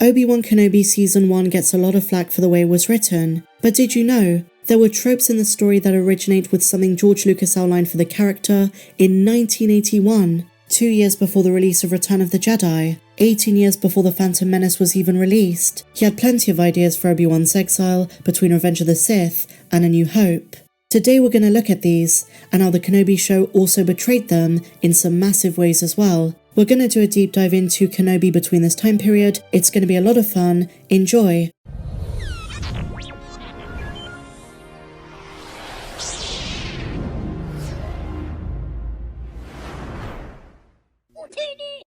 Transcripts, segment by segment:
Obi-Wan Kenobi Season 1 gets a lot of flack for the way it was written, but did you know there were tropes in the story that originate with something George Lucas outlined for the character in 1981, 2 years before the release of Return of the Jedi, 18 years before The Phantom Menace was even released. He had plenty of ideas for Obi-Wan's exile between Revenge of the Sith and A New Hope. Today we're going to look at these, and how the Kenobi show also betrayed them in some massive ways as well. We're going to do a deep dive into Kenobi between this time period. It's going to be a lot of fun. Enjoy!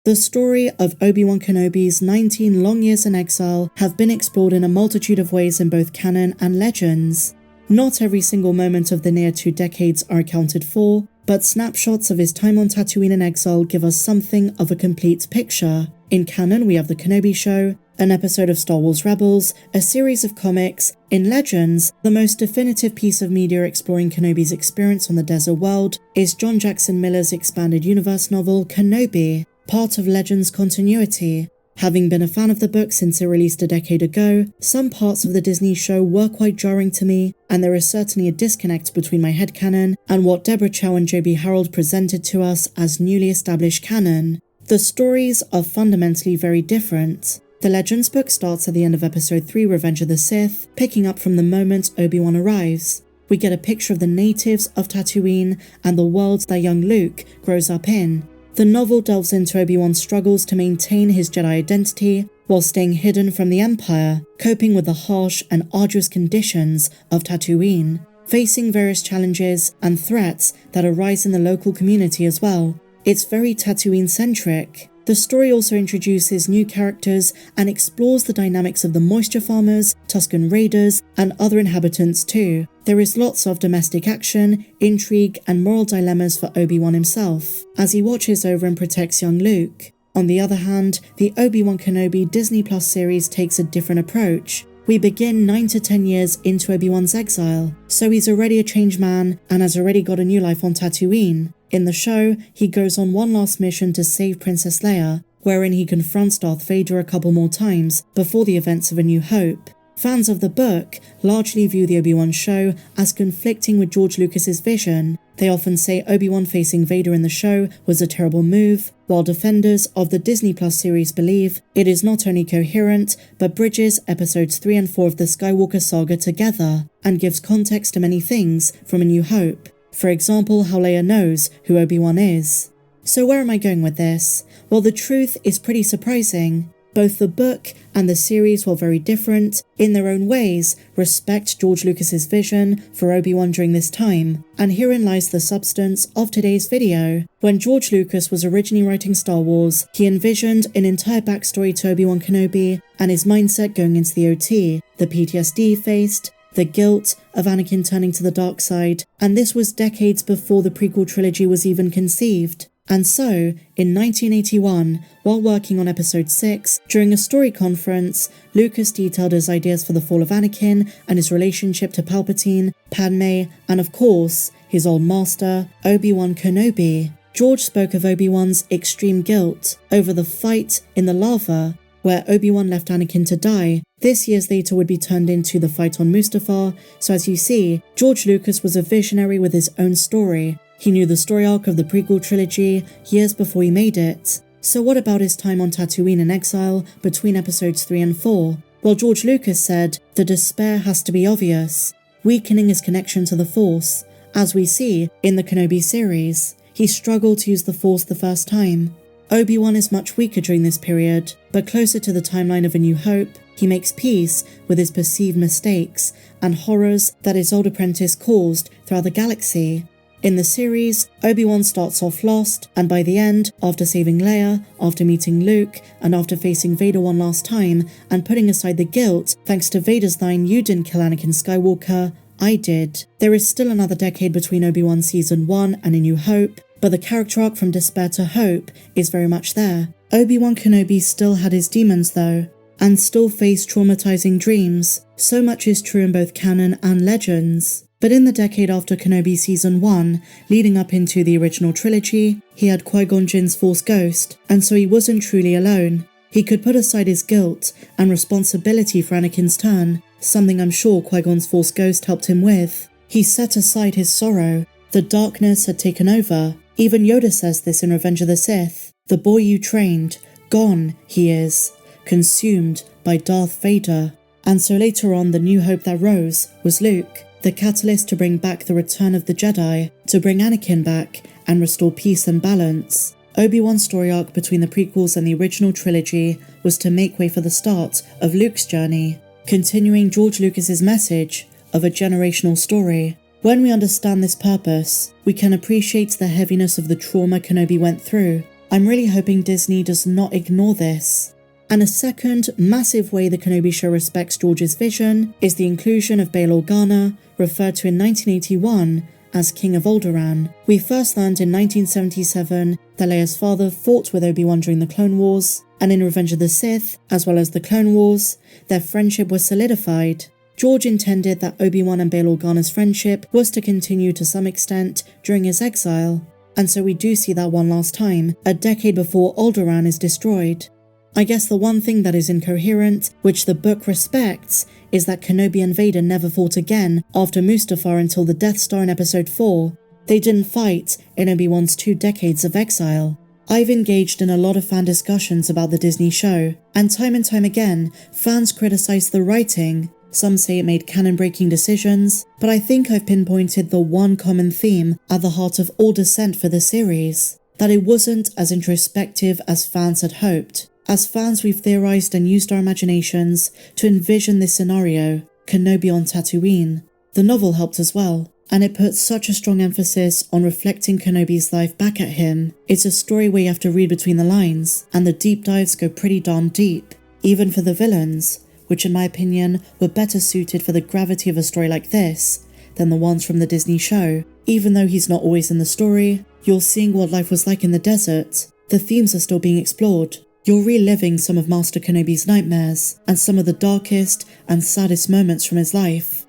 The story of Obi-Wan Kenobi's 19 long years in exile have been explored in a multitude of ways in both canon and legends. Not every single moment of the near 2 decades are accounted for, but snapshots of his time on Tatooine in exile give us something of a complete picture. In canon, we have the Kenobi show, an episode of Star Wars Rebels, a series of comics. In Legends, the most definitive piece of media exploring Kenobi's experience on the desert world is John Jackson Miller's expanded universe novel Kenobi, part of Legends continuity. Having been a fan of the book since it released a decade ago, some parts of the Disney show were quite jarring to me, and there is certainly a disconnect between my headcanon and what Deborah Chow and J.B. Harold presented to us as newly established canon. The stories are fundamentally very different. The Legends book starts at the end of Episode 3, Revenge of the Sith, picking up from the moment Obi-Wan arrives. We get a picture of the natives of Tatooine and the world that young Luke grows up in. The novel delves into Obi-Wan's struggles to maintain his Jedi identity while staying hidden from the Empire, coping with the harsh and arduous conditions of Tatooine, facing various challenges and threats that arise in the local community as well. It's very Tatooine-centric. The story also introduces new characters and explores the dynamics of the moisture farmers, Tusken Raiders, and other inhabitants too. There is lots of domestic action, intrigue, and moral dilemmas for Obi-Wan himself, as he watches over and protects young Luke. On the other hand, the Obi-Wan Kenobi Disney Plus series takes a different approach. We begin 9 to 10 years into Obi-Wan's exile, so he's already a changed man and has already got a new life on Tatooine. In the show, he goes on one last mission to save Princess Leia, wherein he confronts Darth Vader a couple more times before the events of A New Hope. Fans of the book largely view the Obi-Wan show as conflicting with George Lucas's vision. They often say Obi-Wan facing Vader in the show was a terrible move, while defenders of the Disney Plus series believe it is not only coherent, but bridges episodes 3 and 4 of the Skywalker saga together, and gives context to many things from A New Hope. For example, how Leia knows who Obi-Wan is. So where am I going with this? Well, the truth is pretty surprising. Both the book and the series, while very different in their own ways, respect George Lucas's vision for Obi-Wan during this time. And herein lies the substance of today's video. When George Lucas was originally writing Star Wars, he envisioned an entire backstory to Obi-Wan Kenobi and his mindset going into the OT, the PTSD he faced, the guilt of Anakin turning to the dark side, and this was decades before the prequel trilogy was even conceived. And so, in 1981, while working on Episode 6, during a story conference, Lucas detailed his ideas for the fall of Anakin and his relationship to Palpatine, Padme, and of course, his old master, Obi-Wan Kenobi. George spoke of Obi-Wan's extreme guilt over the fight in the lava, where Obi-Wan left Anakin to die. This years later would be turned into the fight on Mustafar, so as you see, George Lucas was a visionary with his own story. He knew the story arc of the prequel trilogy years before he made it. So what about his time on Tatooine in exile between episodes 3 and 4? Well, George Lucas said, the despair has to be obvious, weakening his connection to the Force. As we see in the Kenobi series, he struggled to use the Force the first time. Obi-Wan is much weaker during this period, but closer to the timeline of A New Hope, he makes peace with his perceived mistakes and horrors that his old apprentice caused throughout the galaxy. In the series, Obi-Wan starts off lost, and by the end, after saving Leia, after meeting Luke, and after facing Vader one last time, and putting aside the guilt, thanks to Vader's line, "You didn't kill Anakin Skywalker, I did." There is still another decade between Obi-Wan Season 1 and A New Hope, but the character arc from despair to hope is very much there. Obi-Wan Kenobi still had his demons though, and still faced traumatizing dreams. So much is true in both canon and legends. But in the decade after Kenobi Season 1, leading up into the original trilogy, he had Qui-Gon Jinn's Force Ghost, and so he wasn't truly alone. He could put aside his guilt and responsibility for Anakin's turn, something I'm sure Qui-Gon's Force Ghost helped him with. He set aside his sorrow. The darkness had taken over. Even Yoda says this in Revenge of the Sith. The boy you trained, gone he is, consumed by Darth Vader. And so later on, the new hope that rose was Luke, the catalyst to bring back the return of the Jedi, to bring Anakin back and restore peace and balance. Obi-Wan's story arc between the prequels and the original trilogy was to make way for the start of Luke's journey, continuing George Lucas's message of a generational story. When we understand this purpose, we can appreciate the heaviness of the trauma Kenobi went through. I'm really hoping Disney does not ignore this. And a second massive way the Kenobi show respects George's vision is the inclusion of Bail Organa, referred to in 1981 as King of Alderaan. We first learned in 1977 that Leia's father fought with Obi-Wan during the Clone Wars, and in Revenge of the Sith, as well as the Clone Wars, their friendship was solidified. George intended that Obi-Wan and Bail Organa's friendship was to continue to some extent during his exile, and so we do see that one last time, a decade before Alderaan is destroyed. I guess the one thing that is incoherent, which the book respects, is that Kenobi and Vader never fought again after Mustafar until the Death Star in Episode 4. They didn't fight in Obi-Wan's 2 decades of exile. I've engaged in a lot of fan discussions about the Disney show, and time again, fans criticize the writing. Some say it made canon-breaking decisions, but I think I've pinpointed the one common theme at the heart of all dissent for the series, that it wasn't as introspective as fans had hoped. As fans, we've theorized and used our imaginations to envision this scenario, Kenobi on Tatooine. The novel helped as well, and it puts such a strong emphasis on reflecting Kenobi's life back at him. It's a story where you have to read between the lines, and the deep dives go pretty darn deep, even for the villains, which in my opinion were better suited for the gravity of a story like this than the ones from the Disney show. Even though he's not always in the story, you're seeing what life was like in the desert. The themes are still being explored. You're reliving some of Master Kenobi's nightmares and some of the darkest and saddest moments from his life.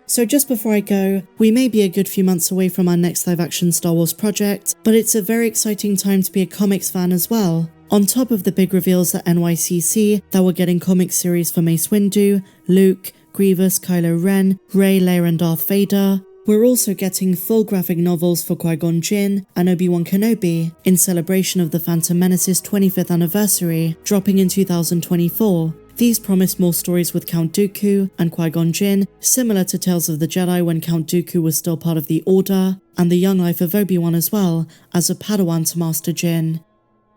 So just before I go, we may be a good few months away from our next live-action Star Wars project, but it's a very exciting time to be a comics fan as well. On top of the big reveals at NYCC that we're getting comic series for Mace Windu, Luke, Grievous, Kylo Ren, Rey, Leia and Darth Vader, we're also getting full graphic novels for Qui-Gon Jinn and Obi-Wan Kenobi in celebration of the Phantom Menace's 25th anniversary, dropping in 2024. These promise more stories with Count Dooku and Qui-Gon Jinn, similar to Tales of the Jedi when Count Dooku was still part of the Order, and the young life of Obi-Wan as well, as a Padawan to Master Jinn.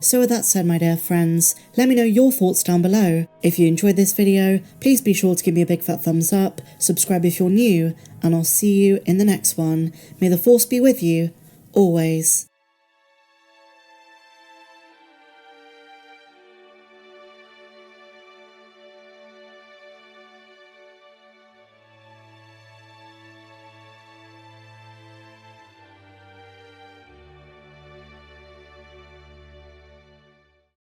So with that said, my dear friends, let me know your thoughts down below. If you enjoyed this video, please be sure to give me a big fat thumbs up, subscribe if you're new, and I'll see you in the next one. May the Force be with you, always.